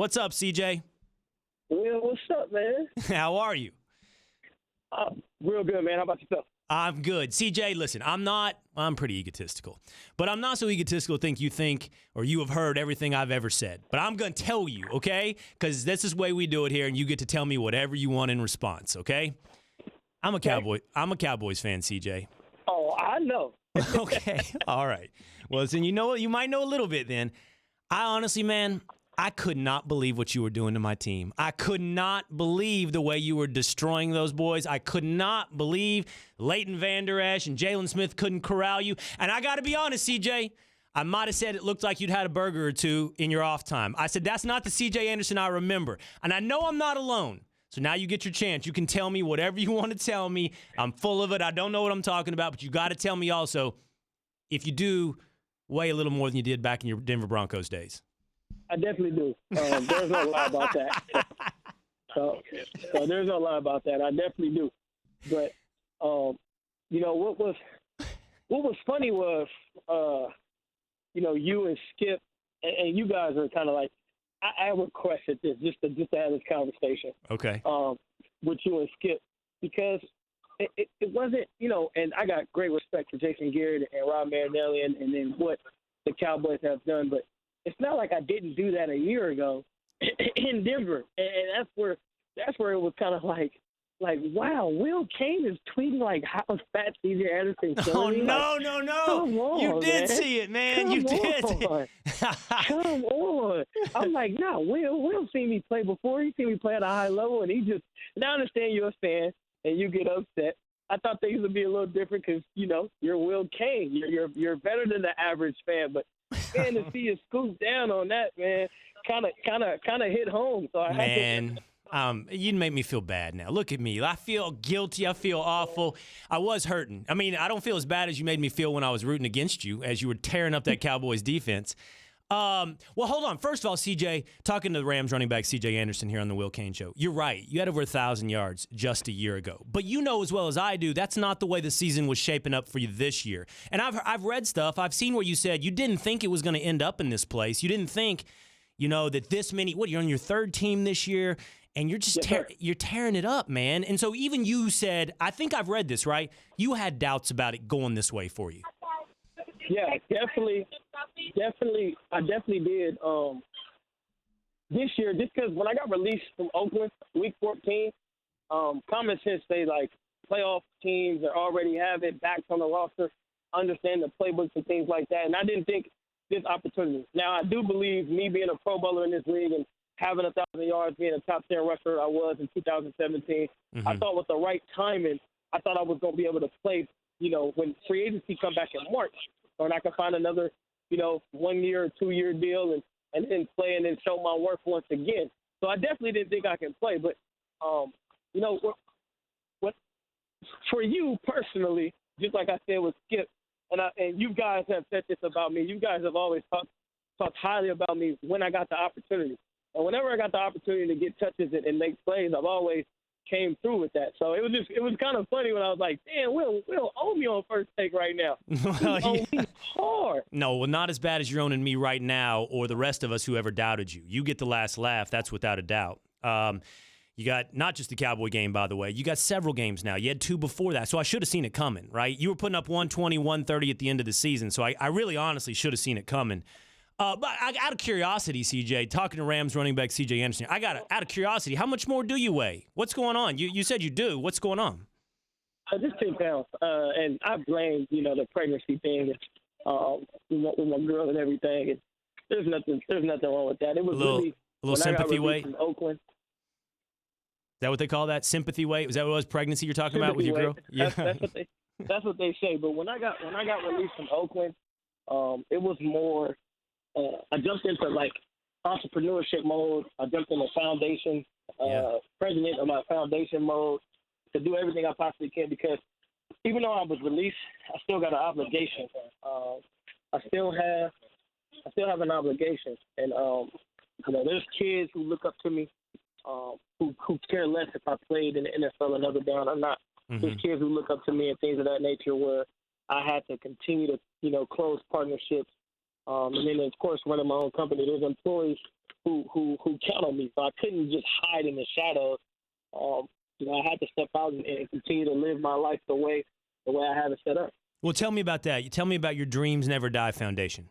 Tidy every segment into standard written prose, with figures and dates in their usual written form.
What's up, CJ? Will, what's up, man? How are you? Real good, man. How about yourself? I'm good. CJ, listen, I'm pretty egotistical, but I'm not so egotistical to think you have heard everything I've ever said. But I'm going to tell you, okay? Because this is the way we do it here, and you get to tell me whatever you want in response, okay? I'm a Cowboys fan, CJ. Oh, I know. Okay. All right. Well, then you might know a little bit then. I honestly, man, I could not believe what you were doing to my team. I could not believe the way you were destroying those boys. I could not believe Leighton Vander Esch and Jalen Smith couldn't corral you. And I got to be honest, CJ, I might have said it looked like you'd had a burger or two in your off time. I said, that's not the CJ Anderson I remember. And I know I'm not alone. So now you get your chance. You can tell me whatever you want to tell me. I'm full of it. I don't know what I'm talking about, but you got to tell me also if you do weigh a little more than you did back in your Denver Broncos days. I definitely do. There's no lie about that. So there's no lie about that. I definitely do. But what was funny was you and Skip and you guys are kind of like I requested this just to have this conversation. Okay. With you and Skip because it wasn't and I got great respect for Jason Garrett and Rob Marinelli and then what the Cowboys have done, but it's not like I didn't do that a year ago in Denver, and that's where it was kind of like wow, Will Cain is tweeting like how fat CJ Anderson. Oh no, Come on, you did man. see it, man. You did. Come on. I'm like, no, Will seen me play before. He seen me play at a high level, and he just. Now I understand you're a fan and you get upset. I thought things would be a little different because you're Will Cain. You're better than the average fan, but. Man, to see you scoop down on that, man, kind of hit home. So I had to. You make me feel bad now. Look at me. I feel guilty. I feel awful. I was hurting. I mean, I don't feel as bad as you made me feel when I was rooting against you as you were tearing up that Cowboys defense. Well, hold on. First of all, CJ, talking to the Rams running back CJ Anderson here on the Will Cain Show. You're right. You had over 1,000 yards just a year ago. But you know as well as I do, that's not the way the season was shaping up for you this year. And I've read stuff. I've seen where you said you didn't think it was going to end up in this place. You didn't think, that this many, you're on your third team this year, and you're just you're tearing it up, man. And so even you said, I think I've read this, right? You had doubts about it going this way for you. Yeah, definitely. I definitely did. This year, just because when I got released from Oakland, Week 14, common sense say like playoff teams that already have it back on the roster, understand the playbooks and things like that. And I didn't think this opportunity. Now I do believe me being a Pro Bowler in this league and having 1,000 yards, being a top 10 rusher I was in 2017. Mm-hmm. I thought with the right timing, I thought I was going to be able to play. When free agency come back in March. And I can find another, 1 year or 2 year deal and then play and then show my worth once again. So I definitely didn't think I can play. But, what for you personally, just like I said with Skip, and you guys have said this about me. You guys have always talked highly about me when I got the opportunity. And whenever I got the opportunity to get touches and make plays, I've always came through with that. So it was kind of funny when I was like, damn, Will owe me on First Take right now. Owe me hard. No, well, not as bad as you're owning me right now or the rest of us who ever doubted you. You get the last laugh, that's without a doubt. You got not just the Cowboy game, by the way. You got several games now. You had 2 before that, so I should have seen it coming, right? You were putting up 120, 130 at the end of the season, so I really honestly should have seen it coming. But out of curiosity, CJ, talking to Rams running back CJ Anderson, out of curiosity, how much more do you weigh? What's going on? You said you do. What's going on? Just 10 pounds. And I blame, the pregnancy thing with my girl and everything. And there's nothing wrong with that. It was a little sympathy weight from Oakland. Is that what they call that? Sympathy weight? Was that what it was? Pregnancy you're talking about with your girl? Yeah. That's what they say. But when I got released from Oakland, it was more. I jumped into like entrepreneurship mode. I jumped into foundation, president of my foundation mode to do everything I possibly can because even though I was released, I still got an obligation. I still have an obligation, and there's kids who look up to me, who care less if I played in the NFL another down or not. Mm-hmm. There's kids who look up to me and things of that nature where I had to continue to close partnerships. And then, of course, running my own company, there's employees who count on me. So I couldn't just hide in the shadows. I had to step out and continue to live my life the way I have it set up. Well, tell me about that. You tell me about your Dreams Never Die Foundation.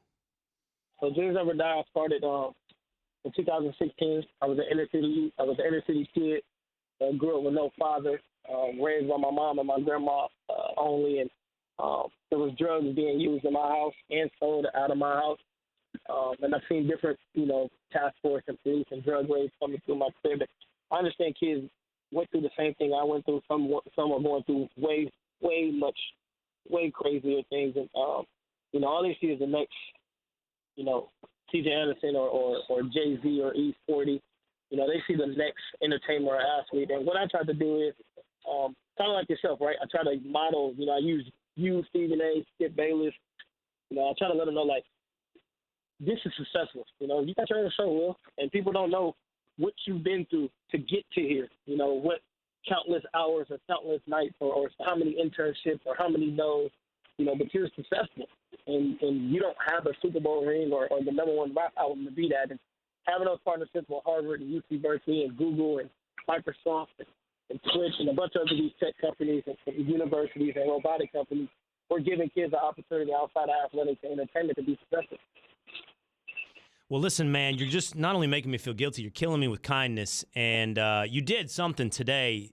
So Dreams Never Die, I started in 2016. I was an inner city kid. Grew up with no father, raised by my mom and my grandma only, and there was drugs being used in my house and sold out of my house. And I've seen different, task force and police and drug raids coming through my crib. I understand kids went through the same thing I went through. Some are going through way crazier things. And, all they see is the next, C.J. Anderson or Jay-Z or East 40. They see the next entertainer or athlete. And what I try to do is kind of like yourself, right? I try to model, I use you, Stephen A., Skip Bayless. I try to let them know, like, this is successful. You got your own show, Will, and people don't know what you've been through to get to here. What countless hours or countless nights or how many internships or how many no's, but you're successful. And you don't have a Super Bowl ring or the number one rap album to be that. And having those partnerships with Harvard and UC Berkeley and Google and Microsoft and Twitch and a bunch of other these tech companies and universities and robotic companies, we're giving kids the opportunity outside of athletics and entertainment to be successful. Well, listen, man, you're just not only making me feel guilty, you're killing me with kindness. And you did something today.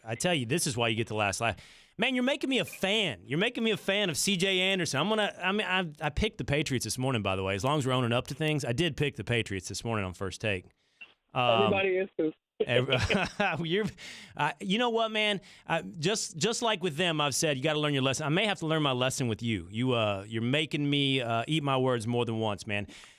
I tell you, this is why you get the last laugh. Man, you're making me a fan. You're making me a fan of C.J. Anderson. I picked the Patriots this morning, by the way. As long as we're owning up to things, I did pick the Patriots this morning on First Take. Everybody is too. You know what, man? Just like with them, I've said you got to learn your lesson. I may have to learn my lesson with you. You're making me eat my words more than once, man.